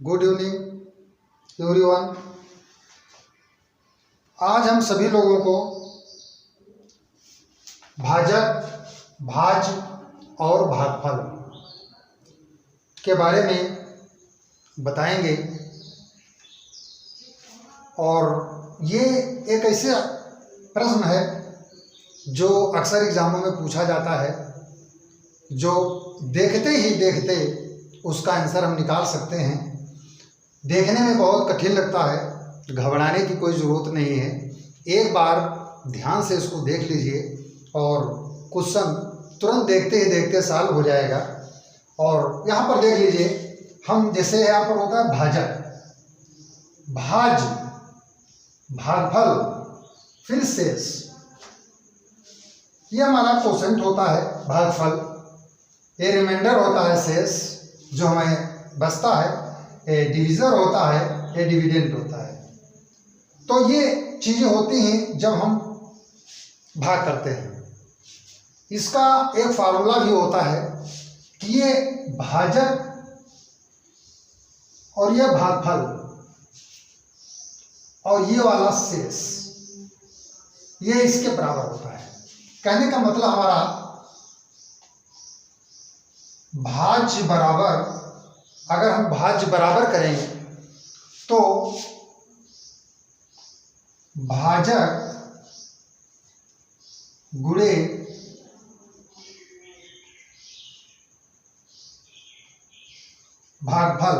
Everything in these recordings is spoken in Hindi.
Good evening everyone. आज हम सभी लोगों को भाजक, भाज और भागफल के बारे में बताएंगे। और ये एक ऐसा प्रश्न है जो अक्सर एग्जामों में पूछा जाता है, जो देखते ही देखते उसका आंसर हम निकाल सकते हैं। देखने में बहुत कठिन लगता है, घबराने की कोई ज़रूरत नहीं है। एक बार ध्यान से इसको देख लीजिए और क्वेश्चन तुरंत देखते ही देखते सॉल्व हो जाएगा। और यहाँ पर देख लीजिए, हम जैसे यहाँ पर होता है भाजक, भाज, भागफल, फिर शेष, ये हमारा क्वोशंट होता है भागफल। ये रिमाइंडर होता है शेष जो हमें बचता है, ये डिविजर होता है, ये डिविडेंड होता है। तो ये चीज़ें होती हैं जब हम भाग करते हैं। इसका एक फार्मूला भी होता है कि ये भाजक और ये भागफल और ये वाला शेष, ये इसके बराबर होता है। कहने का मतलब हमारा भाज्य बराबर, अगर हम भाज्य बराबर करेंगे तो भाजक गुणे भागफल,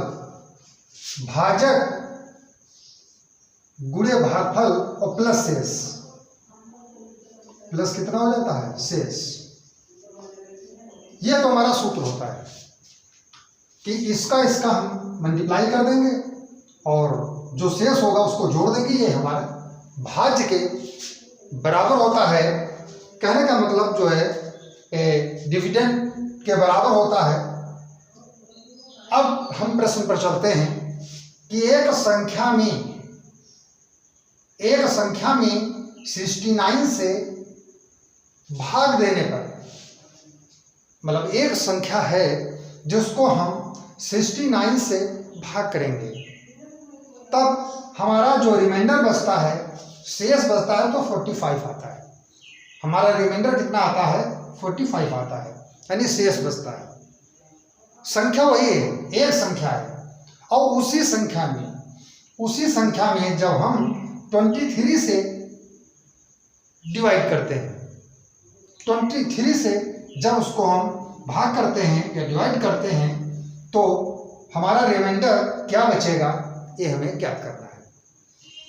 भाजक गुणे भागफल और प्लस शेष, प्लस कितना हो जाता है शेष। यह तो हमारा सूत्र होता है कि इसका हम मल्टीप्लाई कर देंगे और जो शेष होगा उसको जोड़ देंगे। ये हमारा भाज्य के बराबर होता है। कहने का मतलब जो है डिविडेंड के बराबर होता है। अब हम प्रश्न पर चलते हैं कि एक संख्या में 69 से भाग देने पर, मतलब एक संख्या है जिसको हम 69 से भाग करेंगे, तब हमारा जो रिमाइंडर बचता है, शेष बचता है, तो 45 आता है। हमारा रिमाइंडर कितना आता है? 45 आता है, यानी शेष बचता है। संख्या वही है, एक संख्या है। और उसी संख्या में जब हम 23 से डिवाइड करते हैं, 23 से जब उसको हम भाग करते हैं या डिवाइड करते हैं, तो हमारा रिमाइंडर क्या बचेगा, ये हमें ज्ञात करना है।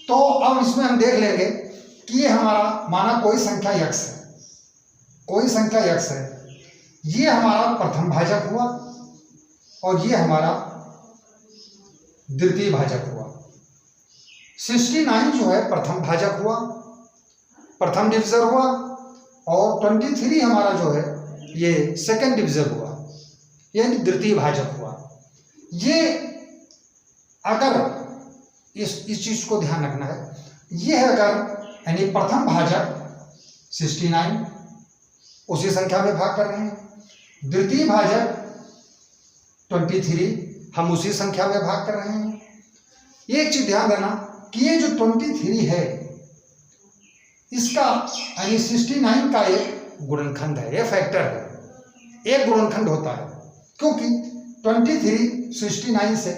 तो अब इसमें हम देख लेंगे कि ये हमारा, माना कोई संख्या x है, कोई संख्या x है, ये हमारा प्रथम भाजक हुआ और ये हमारा द्वितीय भाजक हुआ। 69 जो है प्रथम भाजक हुआ, प्रथम डिविजर हुआ, और 23 हमारा जो है ये सेकंड डिविजर हुआ, यानी द्वितीय भाजक हुआ। ये अगर इस चीज को ध्यान रखना है, ये है अगर, यानी प्रथम भाजक 69 उसी संख्या में भाग कर रहे हैं, द्वितीय भाजक 23 हम उसी संख्या में भाग कर रहे हैं। एक चीज ध्यान देना कि ये जो 23 है, इसका यानी 69 का एक गुणनखंड है, ये फैक्टर है, एक गुणनखंड होता है। क्योंकि 23 69 से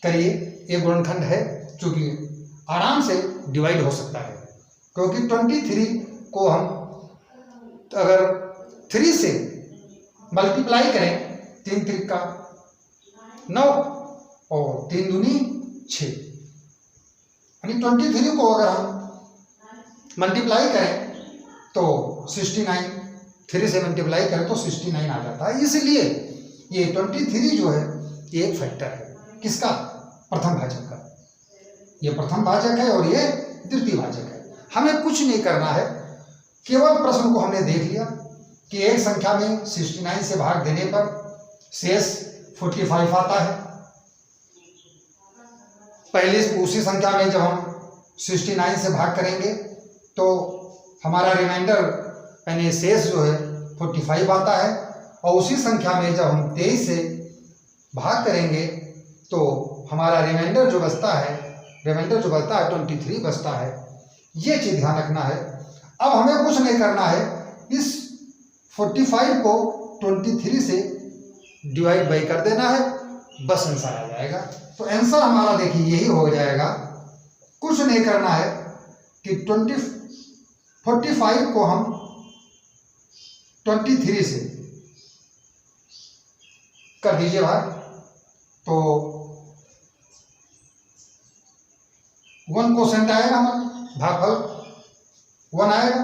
करिए, एक गुणनखंड है, क्योंकि आराम से डिवाइड हो सकता है। क्योंकि 23 को हम अगर 3 से मल्टीप्लाई करें, 3 त्रिक 9 और 3 दूनी 6, यानी 23 को अगर हम मल्टीप्लाई करें तो 69, 3 से मल्टीप्लाई करें तो 69 आ जाता है। इसलिए ये 23 जो है ये एक फैक्टर है, किसका? प्रथम भाजक का। ये प्रथम भाजक है और ये द्वितीय भाजक है। हमें कुछ नहीं करना है, केवल प्रश्न को हमने देख लिया कि एक संख्या में 69 से भाग देने पर शेष 45 आता है। पहले उसी संख्या में जब हम 69 से भाग करेंगे तो हमारा रिमाइंडर यानी शेष जो है 45 आता है। और उसी संख्या में जब हम 23 से भाग करेंगे तो हमारा रिमाइंडर जो बचता है 23 बचता है। ये चीज ध्यान रखना है। अब हमें कुछ नहीं करना है, इस 45 को 23 से डिवाइड बाई कर देना है, बस आंसर आ जाएगा। तो आंसर हमारा देखिए यही हो जाएगा, कुछ नहीं करना है कि 45 को हम 23 से कर दीजिए भाग, तो 1 क्वोशेंट आएगा हमारा, भागफल 1 आएगा,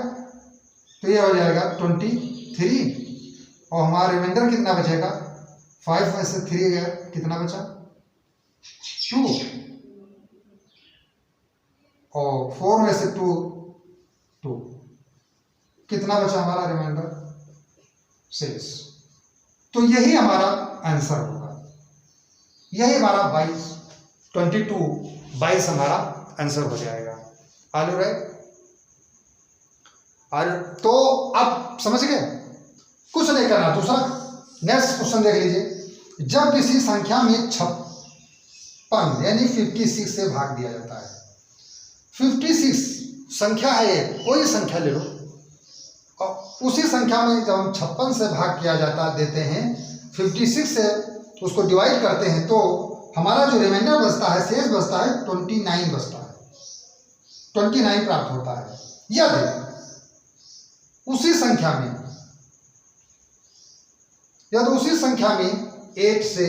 तो ये हो जाएगा 23 और हमारा रिमाइंडर कितना बचेगा, 5 में से 3 गया, कितना बचा 2 और 4 में से 2 कितना बचा हमारा रिमाइंडर 6। तो यही हमारा आंसर होगा, यही हमारा 22 हमारा आंसर हो जाएगा। All right. और तो अब समझ गए, कुछ नहीं करना। दूसरा नेक्स्ट क्वेश्चन देख लीजिए। जब किसी संख्या में 56 यानी 56 से भाग दिया जाता है, 56 संख्या है, कोई संख्या ले लो, और उसी संख्या में जब हम 56 से भाग किया जाता देते हैं, 56 से उसको डिवाइड करते हैं, तो हमारा जो रिमाइंडर बचता है, शेष बचता है 29 बचता है, 29 प्राप्त होता है। यदि उसी संख्या में 8 से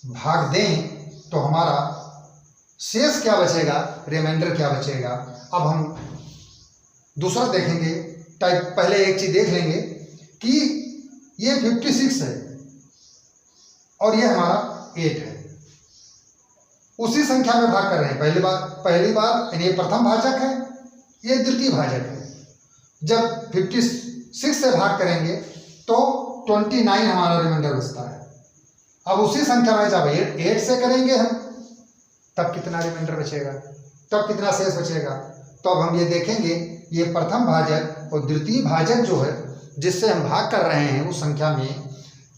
भाग दें तो हमारा शेष क्या बचेगा, रिमाइंडर क्या बचेगा। अब हम दूसरा देखेंगे, टाइप पहले एक चीज देख लेंगे कि ये 56 है और ये हमारा 8 है, उसी संख्या में भाग कर रहे हैं। पहली बार यानी ये प्रथम भाजक है, ये द्वितीय भाजक है। जब 56 से भाग करेंगे तो 29 हमारा रिमाइंडर बचता है। अब उसी संख्या में जब 8 से करेंगे हम, तब कितना रिमाइंडर बचेगा, तब कितना शेष बचेगा। तो अब हम ये देखेंगे, ये प्रथम भाजक और द्वितीय भाजक जो है, जिससे हम भाग कर रहे हैं उस संख्या में,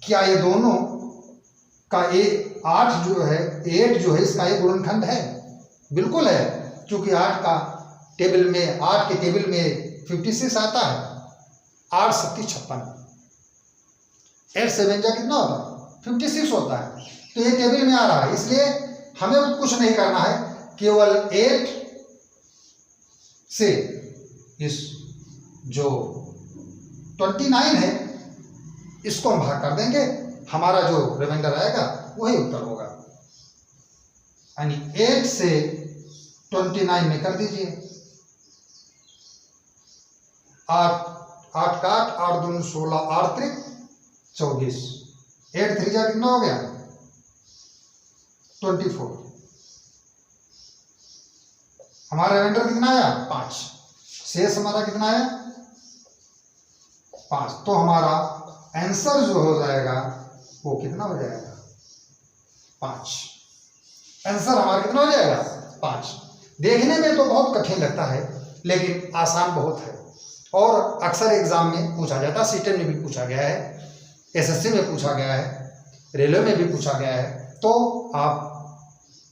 क्या ये दोनों का 8 जो है इसका एक गुणनखंड है? बिल्कुल है, क्योंकि 8 के टेबल में 56 आता है। 8 7 56, 8 7 जा कितना होता है 56 होता है। तो ये टेबल में आ रहा है, इसलिए हमें कुछ नहीं करना है, केवल 8 से इस जो 29 है इसको हम भाग कर देंगे, हमारा जो रिमाइंडर आएगा वही उत्तर होगा। यानी 8 से 29 में कर दीजिए, 8 का 8 दूनी 16, 8 त्रिक 24, 8 3 जा कितना हो गया 24। हमारा रिमाइंडर कितना आया 5, शेष हमारा कितना आया 5। तो हमारा आंसर जो हो जाएगा वो कितना हो जाएगा 5। आंसर हमारा कितना हो जाएगा 5। देखने में तो बहुत कठिन लगता है, लेकिन आसान बहुत है और अक्सर एग्जाम में पूछा जाता है। सीटेट में भी पूछा गया है, एसएससी में पूछा गया है, रेलवे में भी पूछा गया है। तो आप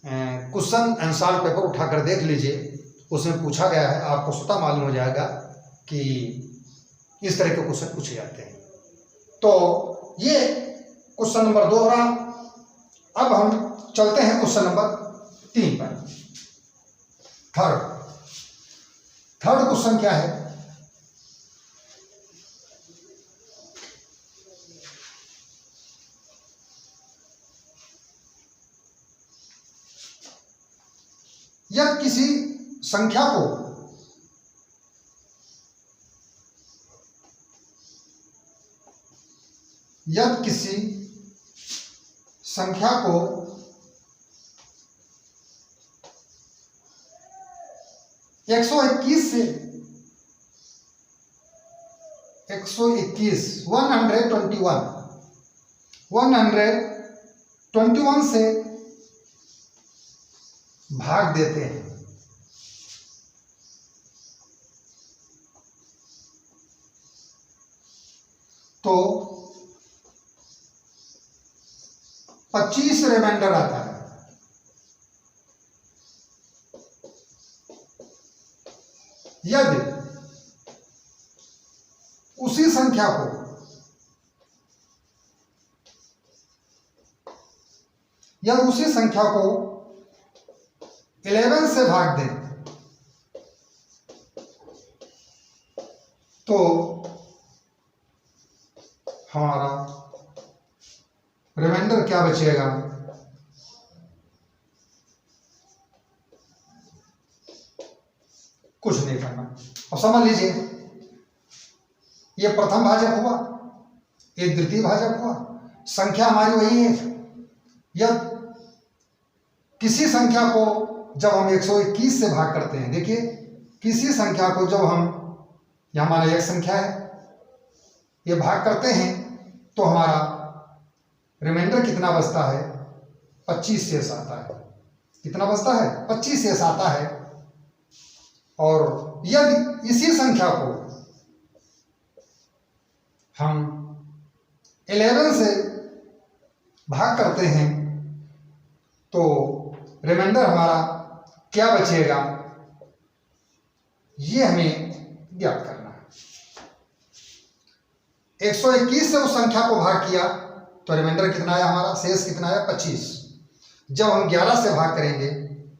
क्वेश्चन आंसर पेपर उठाकर देख लीजिए, उसमें पूछा गया है, आपको स्वतः मालूम हो जाएगा कि इस तरह के क्वेश्चन पूछे जाते हैं। तो ये क्वेश्चन नंबर 2 रहा। अब हम चलते हैं क्वेश्चन नंबर 3 पर। थर्ड क्वेश्चन क्या है, यदि किसी संख्या को यदि किसी संख्या को 121 से 121 से भाग देते हैं तो 25 रिमाइंडर आता है। यदि उसी संख्या को को 11 से भाग दें तो हमारा रिमाइंडर क्या बचेगा? कुछ नहीं करना। अब समझ लीजिए, ये प्रथम भाजक हुआ, ये द्वितीय भाजक हुआ, संख्या हमारी वही है। या किसी संख्या को जब हम 121 से भाग करते हैं, देखिए किसी संख्या को जब हम, यह हमारा एक संख्या है, ये भाग करते हैं तो हमारा रिमाइंडर कितना बचता है? 25 शेष आता है। कितना बचता है? 25 शेष आता है। और यदि इसी संख्या को हम 11 से भाग करते हैं तो रिमाइंडर हमारा क्या बचेगा? ये हमें ज्ञात करना है। 121 से उस संख्या को भाग किया तो रिमाइंडर कितना आया? हमारा शेष कितना आया? 25। जब हम 11 से भाग करेंगे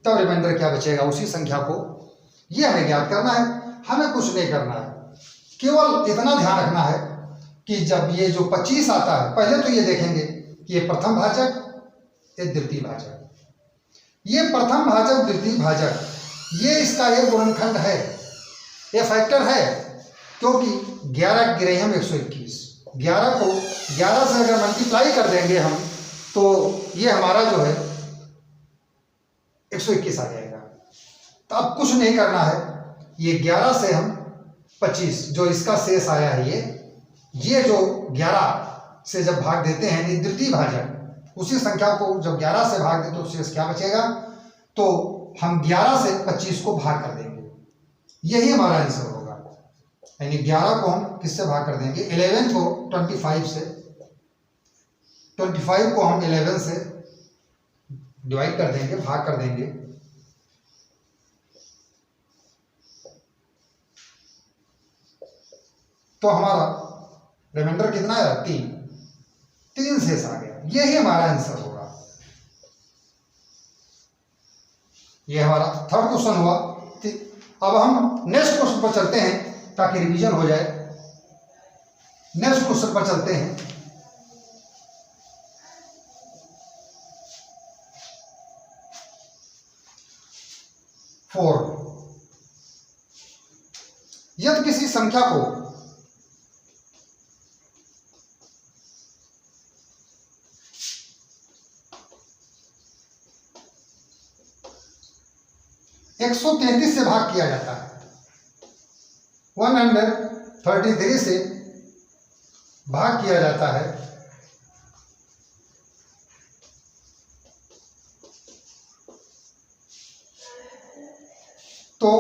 तब रिमाइंडर क्या बचेगा? उसी संख्या को। ये हमें ज्ञात करना है। हमें कुछ नहीं करना है, केवल इतना ध्यान रखना है कि जब ये जो 25 आता है, पहले तो ये देखेंगे कि ये प्रथम भाजक, ये द्वितीय भाजक। ये प्रथम भाजक, द्वितीय भाजक, ये इसका एक गुणनखंड है, ये फैक्टर है, क्योंकि 11 गिरे हम 121, 11 को 11 से अगर मल्टीप्लाई कर देंगे हम तो ये हमारा जो है 121 आ जाएगा। तो अब कुछ नहीं करना है, ये 11 से हम 25 जो इसका शेष आया है, ये जो 11 से जब भाग देते हैं, ये द्वितीय भाजक, उसी संख्या को जब 11 से भाग दें तो शेष क्या बचेगा? तो हम 11 से 25 को भाग कर देंगे, यही हमारा आंसर होगा। यानी 11 को हम किससे भाग कर देंगे? 11 को 25 से, 25 को हम 11 से डिवाइड कर देंगे, भाग कर देंगे। तो हमारा रिमाइंडर कितना है? 3 शेष आ गया। यही हमारा आंसर होगा। ये हमारा थर्ड क्वेश्चन हुआ। अब हम नेक्स्ट क्वेश्चन पर चलते हैं ताकि रिवीजन हो जाए। नेक्स्ट क्वेश्चन पर चलते हैं। यदि किसी संख्या को एक 133 से भाग किया जाता है, 133 से भाग किया जाता है, तो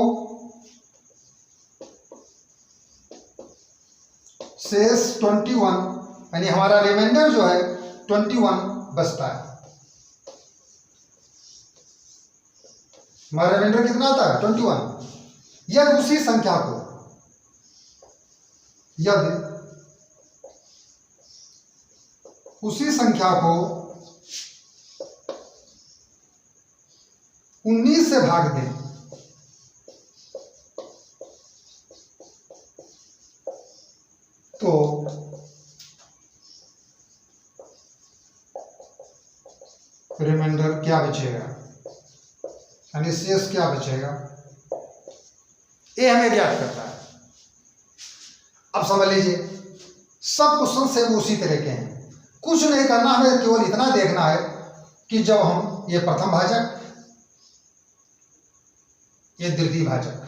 शेष 21, यानी हमारा रिमाइंडर जो है 21 बचता है। हमारा रिमाइंडर कितना आता है? 21। यदि उसी संख्या को, यदि उसी संख्या को 19 से भाग दें तो रिमाइंडर क्या बचेगा? यानी शेष क्या बचेगा? ये हमें ज्ञात करता है। अब समझ लीजिए, सब क्वेश्चन सेम उसी तरह के हैं, कुछ नहीं करना, हमें केवल इतना देखना है कि जब हम ये प्रथम भाजक, ये द्वितीय भाजक,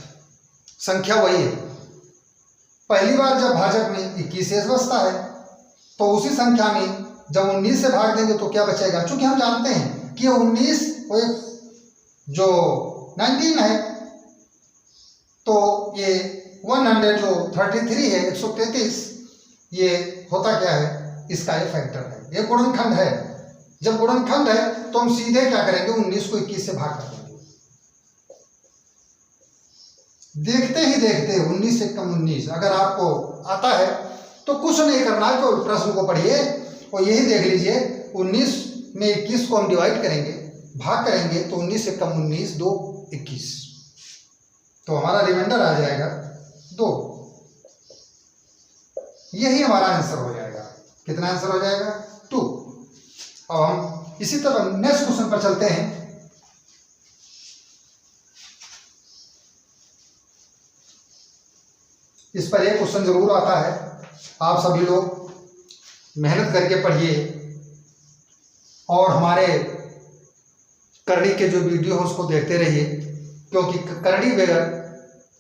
संख्या वही है। पहली बार जब भाजक में 21 शेष बचता है तो उसी संख्या में जब 19 से भाग देंगे तो क्या बचेगा? चूंकि हम जानते हैं कि 19 जो 19 है, तो ये 133 है, 133, ये होता क्या है? इसका ये फैक्टर है, ये गुणनखंड है। जब गुणनखंड है तो हम सीधे क्या करेंगे? 19 को 21 से भाग कर देंगे। देखते ही देखते 19 से कम 19, अगर आपको आता है तो कुछ नहीं करना है, तो प्रश्न को पढ़िए और यही देख लीजिए 19 में 21 को हम डिवाइड करेंगे, भाग करेंगे, तो 19 से कम 19, 2 21, तो हमारा रिमाइंडर आ जाएगा 2। यही हमारा आंसर हो जाएगा। कितना आंसर हो जाएगा? 2। अब हम इसी तरह नेक्स्ट क्वेश्चन पर चलते हैं। इस पर एक क्वेश्चन जरूर आता है, आप सभी लोग मेहनत करके पढ़िए और हमारे करणी के जो वीडियो है उसको देखते रहिए, क्योंकि करणी बगैर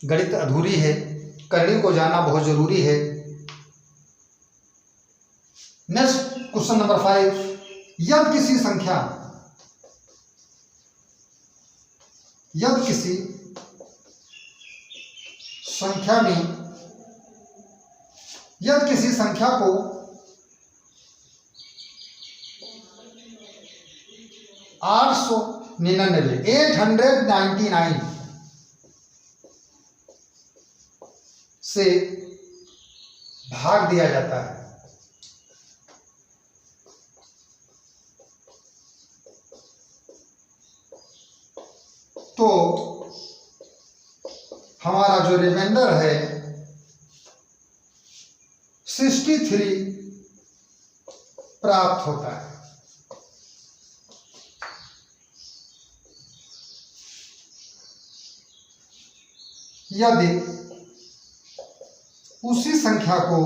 गणित अधूरी है, करणी को जानना बहुत जरूरी है। नेक्स्ट क्वेश्चन नंबर 5, यदि किसी संख्या में यदि किसी संख्या को 899 से भाग दिया जाता है, तो हमारा जो रिमाइंडर है 63 प्राप्त होता है। यदि उसी संख्या को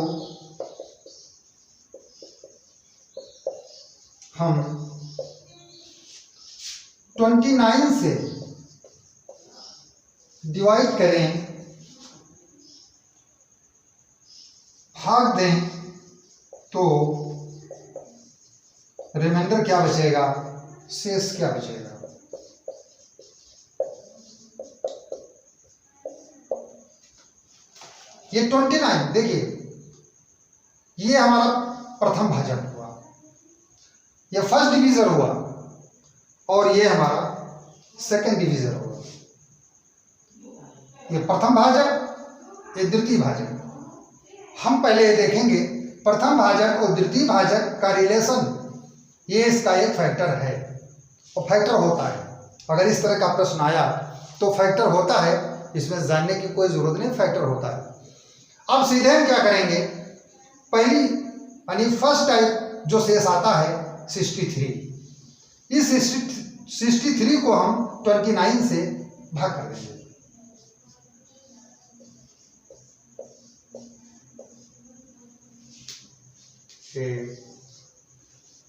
हम 29 से डिवाइड करें, भाग दें, तो रिमाइंडर क्या बचेगा, शेष क्या बचेगा? ये 29, देखिए ये हमारा प्रथम भाजक हुआ, ये फर्स्ट डिवीजर हुआ, और ये हमारा सेकंड डिवीजर हुआ। ये प्रथम भाजक, ये द्वितीय भाजक। हम पहले ये देखेंगे प्रथम भाजक और द्वितीय भाजक का रिलेशन, ये इसका एक फैक्टर है, और फैक्टर होता है। अगर इस तरह का प्रश्न आया तो फैक्टर होता है, इसमें जानने की कोई जरूरत नहीं, फैक्टर होता है। अब सीधे हम क्या करेंगे, पहली यानी फर्स्ट टाइप जो शेष आता है 63, इस 63 को हम 29 से भाग कर देंगे।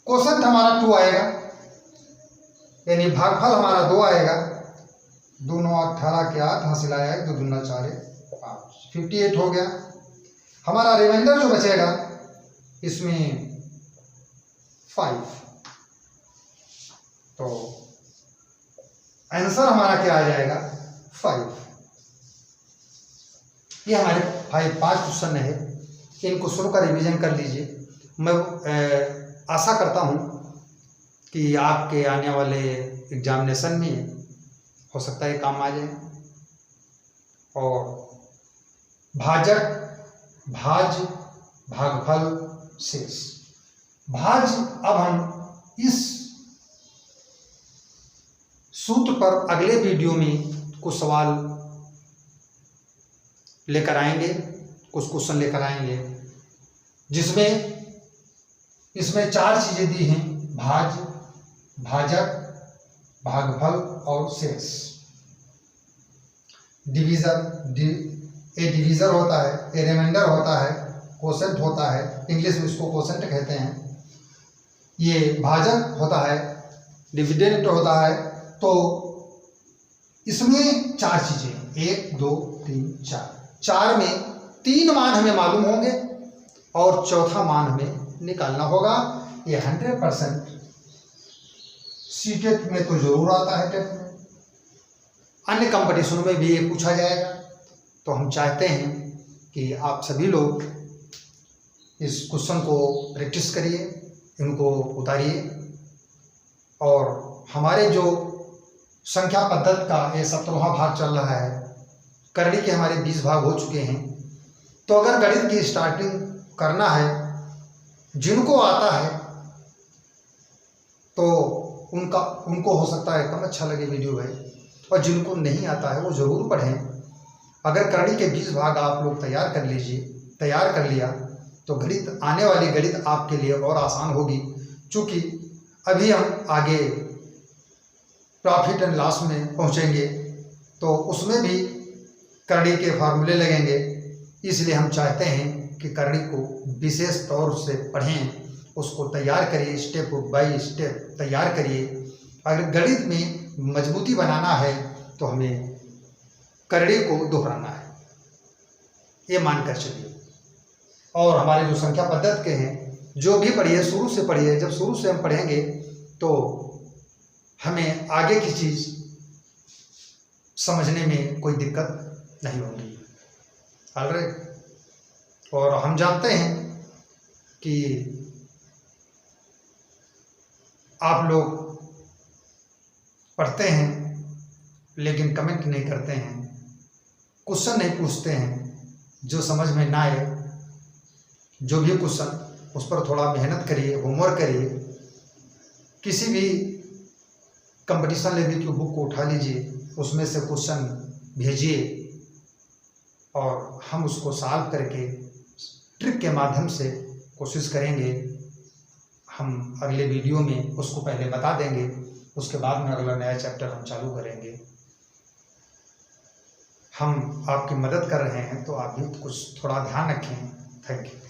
क्वोशंट हमारा 2 आएगा, यानी भागफल हमारा 2 आएगा। 2 9 18 के 8 हासिल आया, 2 दूना 4 5, 58 हो गया। हमारा रिमाइंडर जो बचेगा इसमें 5, तो आंसर हमारा क्या आ जाएगा, 5। ये हमारे 5 क्वेश्चन है, इन क्वेश्चनों का रिवीजन कर लीजिए। मैं आशा करता हूँ कि आपके आने वाले एग्जामिनेशन में हो सकता है काम आ जाए। और भाजक, भाज, भागफल, शेष। भाज, अब हम इस सूत्र पर अगले वीडियो में कुछ सवाल लेकर आएंगे, कुछ क्वेश्चन लेकर आएंगे, जिसमें इसमें 4 चीजें दी हैं, भाज, भाजक, भागफल और शेष। डिवीजर, ए डिवीजर होता है, ए रिमाइंडर होता है, क्वोशंट होता है, इंग्लिश में इसको क्वोशंट कहते हैं। ये भाजक होता है, डिविडेंड होता है। तो इसमें 4 चीजें, 1 2 3 4, 4 में 3 मान हमें मालूम होंगे और चौथा मान हमें निकालना होगा। ये 100% सीटेट में तो जरूर आता है, टेट में, अन्य कंपटीशन में भी ये पूछा जाएगा। तो हम चाहते हैं कि आप सभी लोग इस क्वेश्चन को प्रैक्टिस करिए, इनको उतारिए, और हमारे जो संख्या पद्धति का ये 17वां भाग चल रहा है, करड़ी के हमारे 20 भाग हो चुके हैं। तो अगर गणित की स्टार्टिंग करना है, जिनको आता है तो उनको हो सकता है कम अच्छा लगे वीडियो भाई, और जिनको नहीं आता है वो ज़रूर पढ़ें। अगर करड़ी के 20 भाग आप लोग तैयार कर लिया तो गणित, आने वाली गणित आपके लिए और आसान होगी। चूँकि अभी हम आगे प्रॉफिट एंड लॉस में पहुँचेंगे तो उसमें भी करड़ी के फार्मूले लगेंगे, इसलिए हम चाहते हैं कि करड़ी को विशेष तौर से पढ़ें, उसको तैयार करिए, स्टेप बाय स्टेप तैयार करिए। अगर गणित में मजबूती बनाना है तो हमें करड़ी को दोहराना है, ये मानकर चलिए। और हमारे जो संख्या पद्धति के हैं, जो भी पढ़िए शुरू से पढ़िए। जब शुरू से हम पढ़ेंगे तो हमें आगे की चीज़ समझने में कोई दिक्कत नहीं होगी। ऑलराइट। और हम जानते हैं कि आप लोग पढ़ते हैं लेकिन कमेंट नहीं करते हैं, क्वेश्चन नहीं पूछते हैं। जो समझ में ना आए, जो भी क्वेश्चन, उस पर थोड़ा मेहनत करिए, होमवर्क करिए। किसी भी कंपटीशन लेवल की बुक को उठा लीजिए, उसमें से क्वेश्चन भेजिए और हम उसको सॉल्व करके ट्रिक के माध्यम से कोशिश करेंगे। हम अगले वीडियो में उसको पहले बता देंगे, उसके बाद में अगला नया चैप्टर हम चालू करेंगे। हम आपकी मदद कर रहे हैं तो आप भी कुछ थोड़ा ध्यान रखें। Thank you.